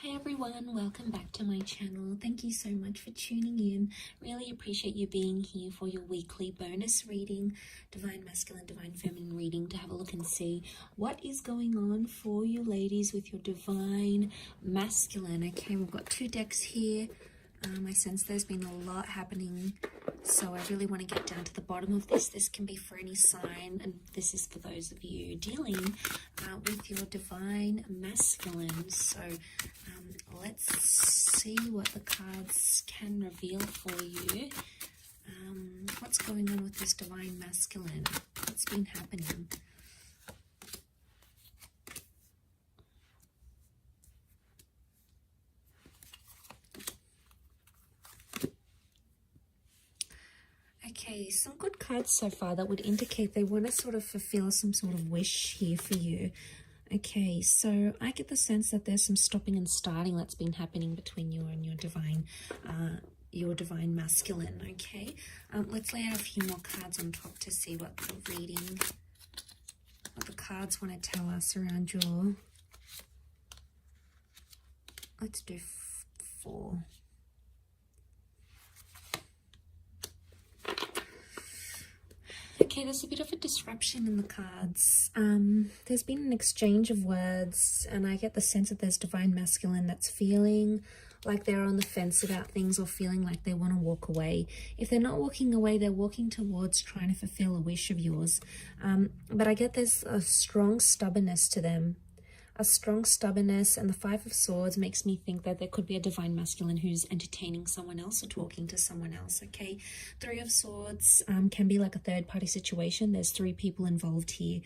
Hi everyone, welcome back to my channel. Thank you so much for tuning in. Really appreciate you being here for your weekly bonus reading, Divine Masculine, Divine Feminine reading, to have a look and see what is going on for you ladies with your Divine Masculine. Okay, we've got two decks here. I sense there's been a lot happening, so I really want to get down to the bottom of this. This can be for any sign, and this is for those of you dealing with your Divine Masculine. So let's see what the cards can reveal for you. What's going on with this Divine Masculine? What's been happening? Okay, some good cards so far that would indicate they want to sort of fulfill some sort of wish here for you. Okay, so I get the sense that there's some stopping and starting that's been happening between you and your Divine Masculine. Okay, let's lay out a few more cards on top to see what the reading, what the cards want to tell us around your. Let's do 4. Okay, there's a bit of a disruption in the cards. There's been an exchange of words, and I get the sense that there's Divine Masculine that's feeling like they're on the fence about things, or feeling like they want to walk away. If they're not walking away, they're walking towards trying to fulfill a wish of yours. But I get there's a strong stubbornness to them. A strong stubbornness, and the 5 of Swords makes me think that there could be a Divine Masculine who's entertaining someone else or talking to someone else, okay? 3 of Swords can be like a third-party situation. There's 3 people involved here.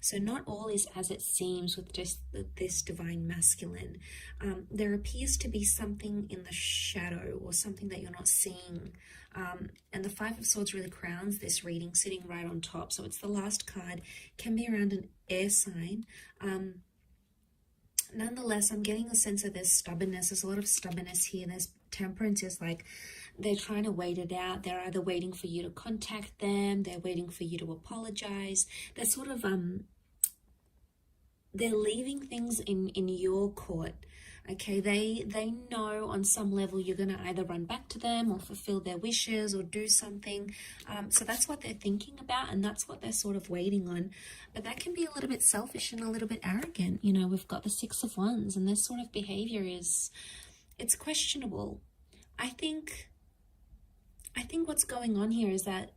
So not all is as it seems with just this Divine Masculine. There appears to be something in the shadow, or something that you're not seeing. And the 5 of Swords really crowns this reading, sitting right on top. So it's the last card, can be around an air sign. Nonetheless, I'm getting the sense that there's stubbornness. There's a lot of stubbornness here. There's temperance. Is like they're trying to wait it out. They're either waiting for you to contact them. They're waiting for you to apologize. They're sort of, they're leaving things in your court. Okay, they know on some level you're going to either run back to them or fulfill their wishes or do something. So that's what they're thinking about, and that's what they're sort of waiting on. But that can be a little bit selfish and a little bit arrogant. You know, we've got the 6 of Wands, and this sort of behavior it's questionable. I think what's going on here is that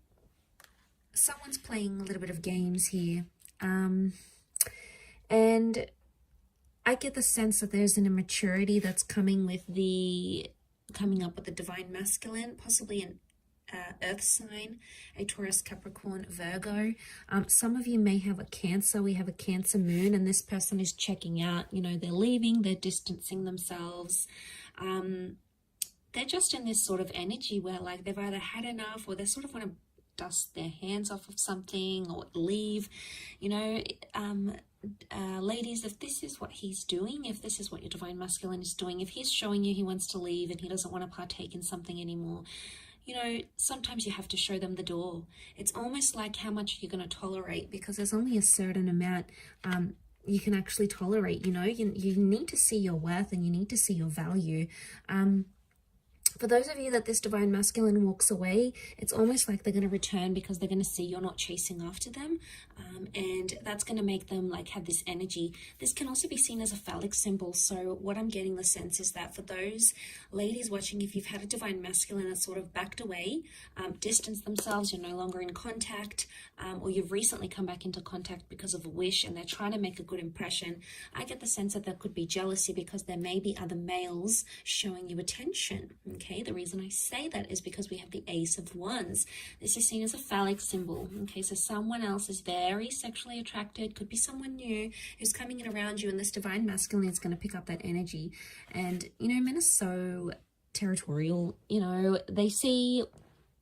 someone's playing a little bit of games here. And I get the sense that there's an immaturity that's coming up with the Divine Masculine, possibly an earth sign, a Taurus, Capricorn, Virgo. Some of you may have a Cancer. We have a Cancer moon, and this person is checking out. You know, they're leaving, they're distancing themselves. They're just in this sort of energy where like they've either had enough, or they sort of want to dust their hands off of something or leave. You know, ladies, if this is what he's doing, if this is what your Divine Masculine is doing, if he's showing you he wants to leave and he doesn't want to partake in something anymore, you know, sometimes you have to show them the door. It's almost like how much you're going to tolerate, because there's only a certain amount you can actually tolerate. You know, you need to see your worth, and you need to see your value. For those of you that this Divine Masculine walks away, it's almost like they're going to return because they're going to see you're not chasing after them. And that's going to make them like have this energy. This can also be seen as a phallic symbol. So what I'm getting the sense is that for those ladies watching, if you've had a Divine Masculine that's sort of backed away, distanced themselves, you're no longer in contact, or you've recently come back into contact because of a wish and they're trying to make a good impression, I get the sense that there could be jealousy because there may be other males showing you attention. Okay, the reason I say that is because we have the Ace of Wands. This is seen as a phallic symbol. Okay, so someone else is very sexually attracted, could be someone new who's coming in around you, and this Divine Masculine is going to pick up that energy. And, you know, men are so territorial. You know, they see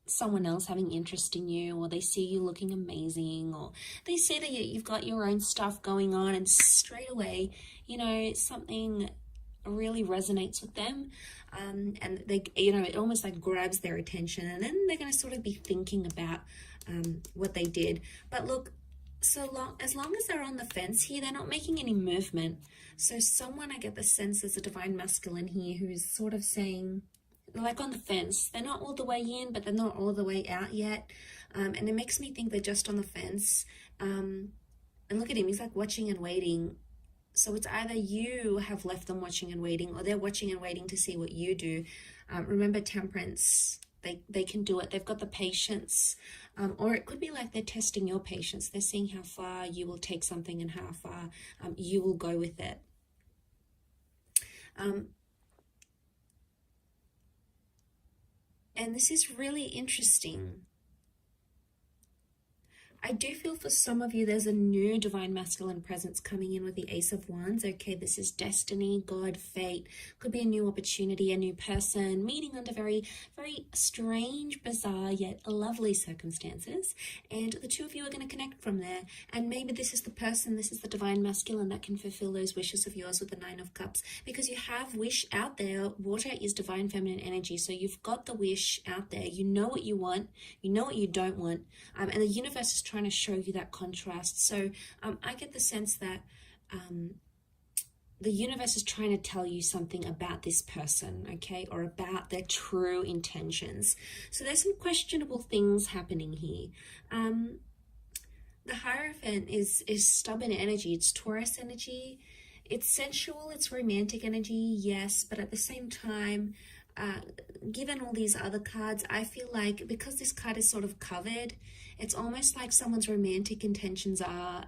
someone else having interest in you, or they see you looking amazing, or they see that you've got your own stuff going on, and straight away, you know, something really resonates with them, and they, you know, it almost like grabs their attention, and then they're going to sort of be thinking about what they did. But look, as long as they're on the fence here, they're not making any movement. So someone, I get the sense, is a divine masculine here who's sort of saying, like on the fence. They're not all the way in, but they're not all the way out yet. And it makes me think they're just on the fence. And look at him, he's like watching and waiting. So it's either you have left them watching and waiting, or they're watching and waiting to see what you do. Remember, temperance, they can do it. They've got the patience. Or it could be like they're testing your patience. They're seeing how far you will take something and how far you will go with it. And this is really interesting. I do feel for some of you there's a new divine masculine presence coming in with the Ace of Wands. Okay, this is destiny, God, fate. Could be a new opportunity, a new person, meeting under very, very strange, bizarre, yet lovely circumstances. And the two of you are going to connect from there. And maybe this is the person, this is the divine masculine that can fulfill those wishes of yours with the Nine of Cups. Because you have wish out there. Water is divine feminine energy. So you've got the wish out there. You know what you want. You know what you don't want. And the universe is trying to show you that contrast. So I get the sense that the universe is trying to tell you something about this person, okay, or about their true intentions. So there's some questionable things happening here. The Hierophant is stubborn energy. It's Taurus energy. It's sensual. It's romantic energy, yes, but at the same time, given all these other cards, I feel like because this card is sort of covered, it's almost like someone's romantic intentions are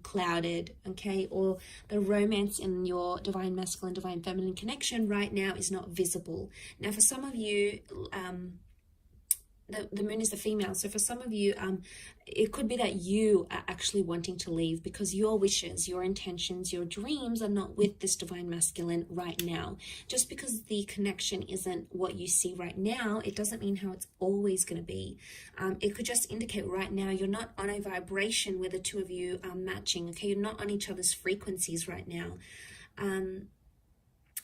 clouded, okay, or the romance in your divine masculine, divine feminine connection right now is not visible. Now, for some of you, the moon is the female, so for some of you it could be that you are actually wanting to leave because your wishes, your intentions, your dreams are not with this divine masculine right now. Just because the connection isn't what you see right now, it doesn't mean how it's always going to be. It could just indicate right now you're not on a vibration where the two of you are matching, okay? You're not on each other's frequencies right now, and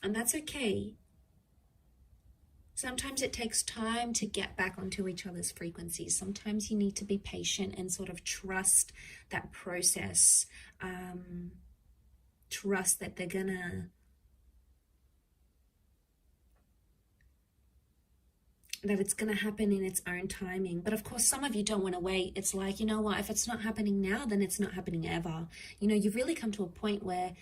that's okay. Sometimes it takes time to get back onto each other's frequencies. Sometimes you need to be patient and sort of trust that process. Trust that they're gonna, that it's gonna happen in its own timing. But of course, some of you don't want to wait. It's like, you know what, if it's not happening now, then it's not happening ever. You know, you've really come to a point where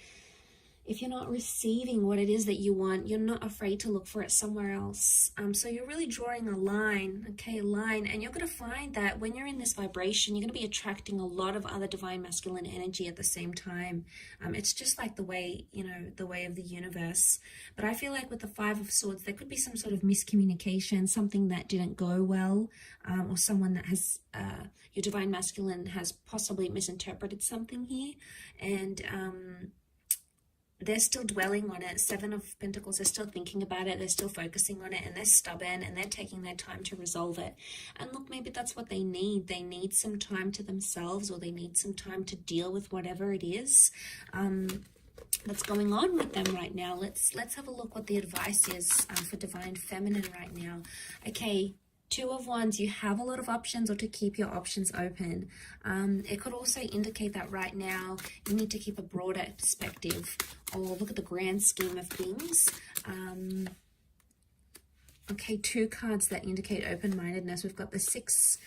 if you're not receiving what it is that you want, you're not afraid to look for it somewhere else. So you're really drawing a line, okay, a line, and you're going to find that when you're in this vibration, you're going to be attracting a lot of other divine masculine energy at the same time. It's just like the way, you know, the way of the universe. But I feel like with the Five of Swords, there could be some sort of miscommunication, something that didn't go well, or someone that has, your divine masculine has possibly misinterpreted something here, and they're still dwelling on it. Seven of Pentacles, they're still thinking about it, they're still focusing on it, and they're stubborn, and they're taking their time to resolve it. And look, maybe that's what they need. They need some time to themselves, or they need some time to deal with whatever it is that's going on with them right now. Let's have a look what the advice is for divine feminine right now. Okay, Two of Wands, you have a lot of options, or to keep your options open. It could also indicate that right now you need to keep a broader perspective, or look at the grand scheme of things. Okay, two cards that indicate open-mindedness. We've got the Six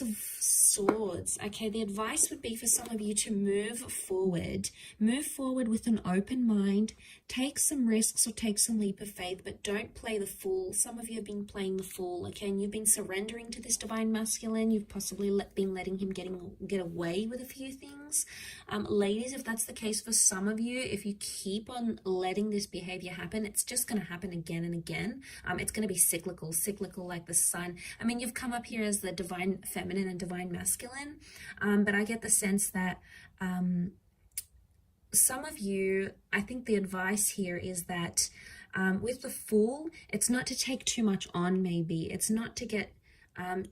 of Swords. Okay, the advice would be for some of you to move forward. Move forward with an open mind. Take some risks or take some leap of faith, but don't play the fool. Some of you have been playing the fool, okay, and you've been surrendering to this divine masculine. You've possibly been letting him get away with a few things. Ladies, if that's the case for some of you, if you keep on letting this behavior happen, it's just going to happen again and again. It's going to be cyclical like the sun. I mean, you've come up here as the divine feminine and divine masculine, but I get the sense that some of you, I think the advice here is that with the Fool, it's not to take too much on. Maybe it's not to get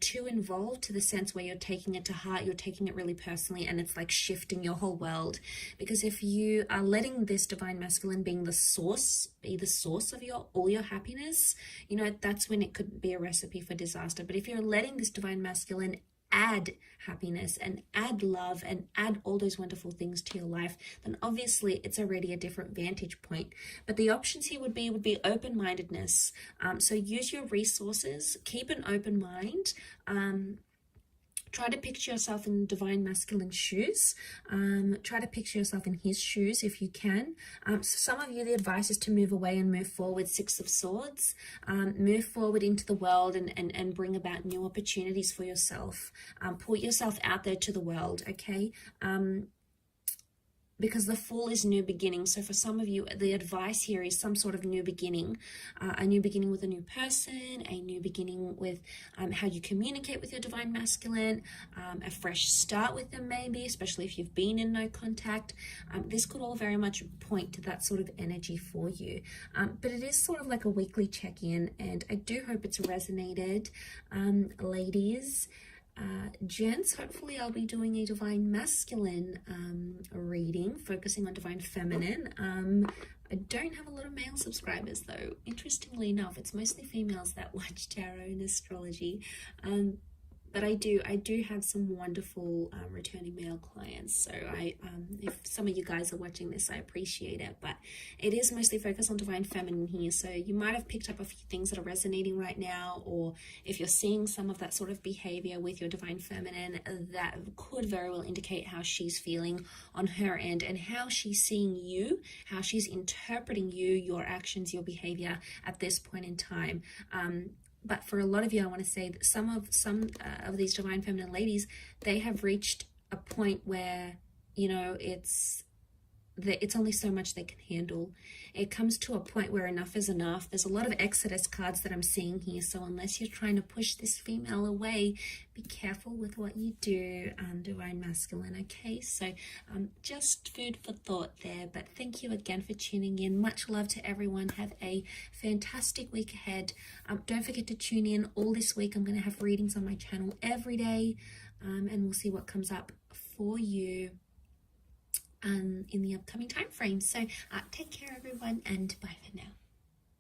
too involved, to the sense where you're taking it to heart, you're taking it really personally, and it's like shifting your whole world. Because if you are letting this divine masculine be the source of all your happiness, you know, that's when it could be a recipe for disaster. But if you're letting this divine masculine add happiness and add love and add all those wonderful things to your life, then obviously it's already a different vantage point. But the options here would be open-mindedness. So use your resources, keep an open mind. Try to picture yourself in divine masculine shoes. Try to picture yourself in his shoes if you can. So some of you, the advice is to move away and move forward. Six of Swords. Move forward into the world and bring about new opportunities for yourself. Put yourself out there to the world, okay? Because the Fool is new beginning. So for some of you, the advice here is some sort of new beginning, a new beginning with a new person, a new beginning with how you communicate with your divine masculine, a fresh start with them maybe, especially if you've been in no contact. This could all very much point to that sort of energy for you. But it is sort of like a weekly check-in, and I do hope it's resonated, ladies. Gents, hopefully I'll be doing a divine masculine reading, focusing on divine feminine. I don't have a lot of male subscribers though. Interestingly enough, it's mostly females that watch tarot and astrology. But I do have some wonderful returning male clients. So if some of you guys are watching this, I appreciate it. But it is mostly focused on divine feminine here. So you might have picked up a few things that are resonating right now, or if you're seeing some of that sort of behavior with your divine feminine, that could very well indicate how she's feeling on her end and how she's seeing you, how she's interpreting you, your actions, your behavior at this point in time. But for a lot of you, I want to say that some of these divine feminine ladies, they have reached a point where, you know, it's only so much they can handle. It comes to a point where enough is enough. There's a lot of Exodus cards that I'm seeing here. So unless you're trying to push this female away, be careful with what you do, divine masculine, okay? So just food for thought there. But thank you again for tuning in. Much love to everyone. Have a fantastic week ahead. Don't forget to tune in all this week. I'm going to have readings on my channel every day, and we'll see what comes up for you in the upcoming time frame. So take care everyone, and bye for now.